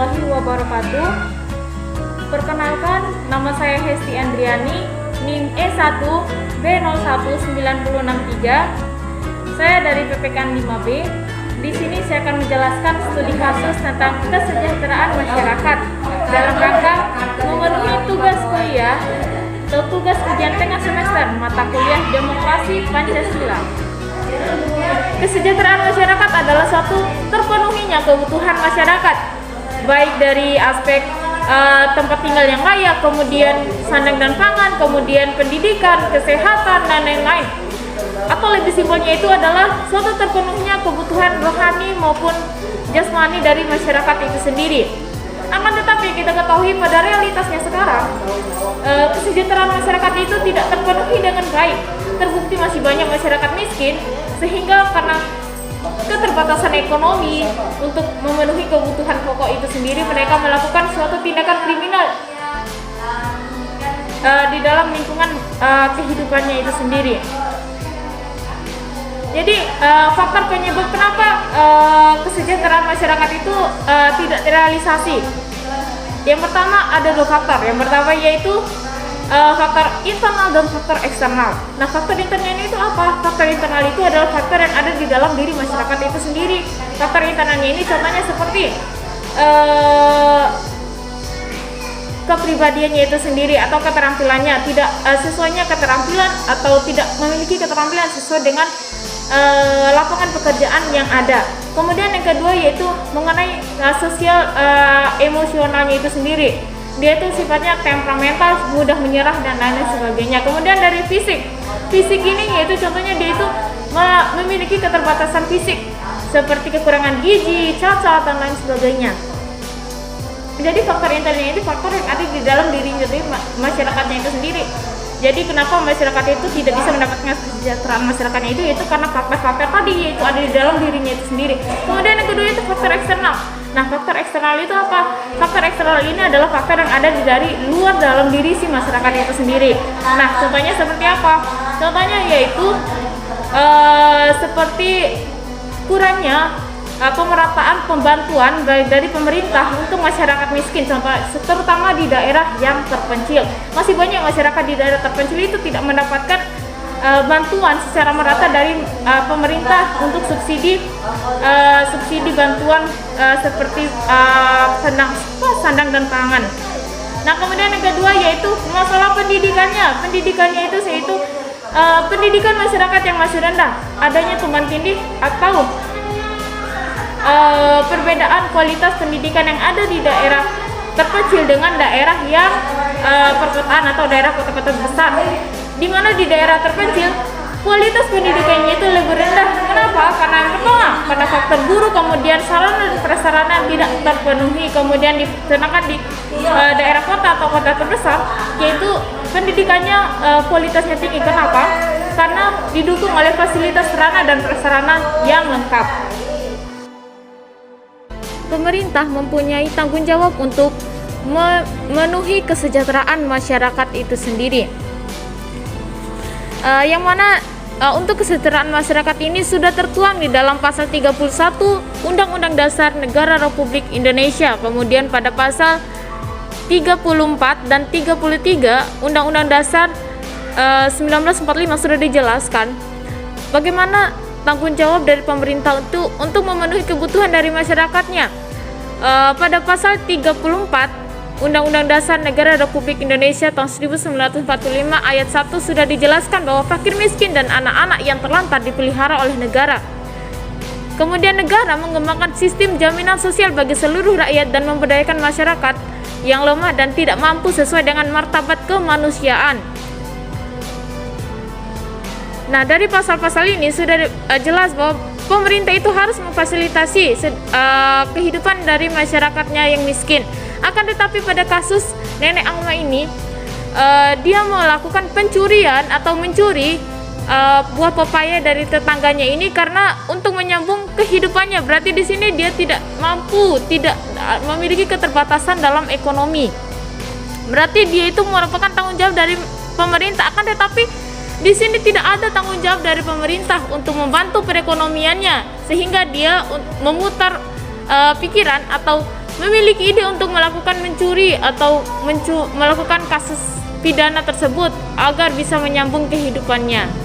warahmatullahi wabarakatuh. Perkenalkan, nama saya Hesti Andriani, NIM E1 B019063. Saya dari PPKN 5B. Di sini saya akan menjelaskan studi kasus tentang kesejahteraan masyarakat dalam rangka memenuhi tugas kuliah atau tugas ujian tengah semester mata kuliah Demokrasi Pancasila. Kesejahteraan masyarakat adalah suatu terpenuhinya kebutuhan masyarakat, baik dari aspek tempat tinggal yang layak, kemudian sandang dan pangan, kemudian pendidikan, kesehatan, dan lain-lain. Atau lebih simpelnya itu adalah suatu terpenuhinya kebutuhan rohani maupun jasmani dari masyarakat itu sendiri. Akan tetapi kita ketahui pada realitasnya sekarang, kesejahteraan masyarakat itu tidak terpenuhi dengan baik. Terbukti masih banyak masyarakat miskin, sehingga karena keterbatasan ekonomi untuk memenuhi kebutuhan pokok itu sendiri, mereka melakukan suatu tindakan kriminal di dalam lingkungan kehidupannya itu sendiri. Jadi faktor penyebab kenapa kesejahteraan masyarakat itu tidak terrealisasi. Yang pertama ada dua faktor. Yang pertama yaitu faktor internal dan faktor eksternal. Nah, faktor internal itu apa? Faktor internal itu adalah faktor yang ada di dalam diri masyarakat itu sendiri. Faktor internalnya ini contohnya seperti kepribadiannya itu sendiri atau keterampilannya tidak sesuainya keterampilan atau tidak memiliki keterampilan sesuai dengan lapangan pekerjaan yang ada. Kemudian yang kedua yaitu mengenai sosial emosionalnya itu sendiri. Dia itu sifatnya temperamental, mudah menyerah dan lain sebagainya. Kemudian dari fisik ini yaitu contohnya dia itu memiliki keterbatasan fisik seperti kekurangan gizi, cacat dan lain sebagainya. Jadi faktor internalnya itu faktor yang ada di dalam dirinya dari masyarakatnya itu sendiri. Jadi kenapa masyarakat itu tidak bisa mendapatkan kesejahteraan masyarakatnya itu yaitu karena faktor-faktor tadi yaitu ada di dalam dirinya itu sendiri. Kemudian yang kedua itu faktor eksternal. Nah, faktor eksternal itu apa? Faktor eksternal ini adalah faktor yang ada dari luar dalam diri si masyarakat itu sendiri. Nah, contohnya seperti apa? Contohnya yaitu seperti kurangnya pemerataan pembantuan baik dari pemerintah untuk masyarakat miskin, contoh terutama di daerah yang terpencil. Masih banyak masyarakat di daerah terpencil itu tidak mendapatkan bantuan secara merata dari pemerintah untuk subsidi bantuan seperti sandang dan pangan. Nah, kemudian yang kedua yaitu masalah pendidikannya. Pendidikannya itu yaitu pendidikan masyarakat yang masih rendah, adanya tumpang tindih atau perbedaan kualitas pendidikan yang ada di daerah terpencil dengan daerah yang perkotaan atau daerah kota-kota besar. Di mana di daerah terpencil kualitas pendidikannya itu lebih rendah. Kenapa? Karena yang pertama, karena faktor guru, kemudian sarana dan prasarana tidak terpenuhi. Kemudian sedangkan di daerah kota atau kota terbesar yaitu pendidikannya kualitasnya tinggi. Kenapa? Karena didukung oleh fasilitas sarana dan prasarana yang lengkap. Pemerintah mempunyai tanggung jawab untuk memenuhi kesejahteraan masyarakat itu sendiri. Yang mana untuk kesejahteraan masyarakat ini sudah tertuang di dalam pasal 31 Undang-Undang Dasar Negara Republik Indonesia. Kemudian pada pasal 34 dan 33 Undang-Undang Dasar 1945 sudah dijelaskan bagaimana tanggung jawab dari pemerintah untuk memenuhi kebutuhan dari masyarakatnya. Pada pasal 34 Undang-Undang Dasar Negara Republik Indonesia tahun 1945 ayat 1 sudah dijelaskan bahwa fakir miskin dan anak-anak yang terlantar dipelihara oleh negara. Kemudian negara mengembangkan sistem jaminan sosial bagi seluruh rakyat dan memberdayakan masyarakat yang lemah dan tidak mampu sesuai dengan martabat kemanusiaan. Nah, dari pasal-pasal ini sudah jelas bahwa pemerintah itu harus memfasilitasi kehidupan dari masyarakatnya yang miskin. Akan tetapi pada kasus nenek Alma ini, dia melakukan pencurian atau mencuri buah pepaya dari tetangganya ini karena untuk menyambung kehidupannya. Berarti di sini dia tidak mampu, tidak memiliki keterbatasan dalam ekonomi. Berarti dia itu merupakan tanggung jawab dari pemerintah. Akan tetapi di sini tidak ada tanggung jawab dari pemerintah untuk membantu perekonomiannya, sehingga dia memutar pikiran atau memiliki ide untuk melakukan mencuri atau melakukan kasus pidana tersebut agar bisa menyambung kehidupannya.